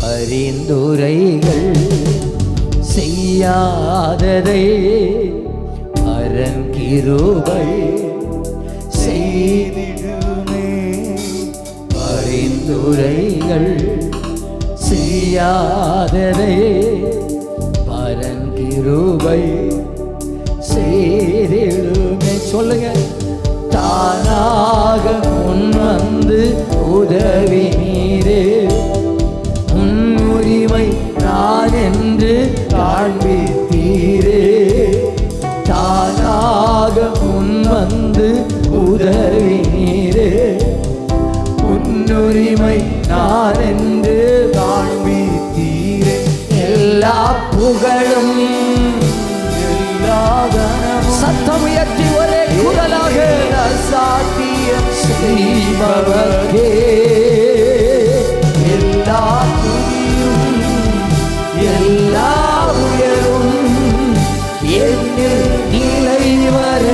பரிந்துரைகள் செய்யாததை அரன் கிருபை செய்திடுமே. பரிந்துரைகள் செய்யாததை பரன் கிருபை செய்திடுமே. சொல்லுங்க. தானாக முன் வந்து உதவி நீரே, முன்னுரிமை நான் என்று காண்பித்தீரே. தானாக முன் வந்து உதவி நீரே, முன்னுரிமை நான் என்று காண்பித்தீரே. எல்லா புகழும் எல்லா கனமும் சத்தம் உயர்த்தி ஒரே குரலாக சாத்தியம் செய்பவர்க்கே எல்லா துதியும் எல்லா உயரும் என்னில் நிலை வர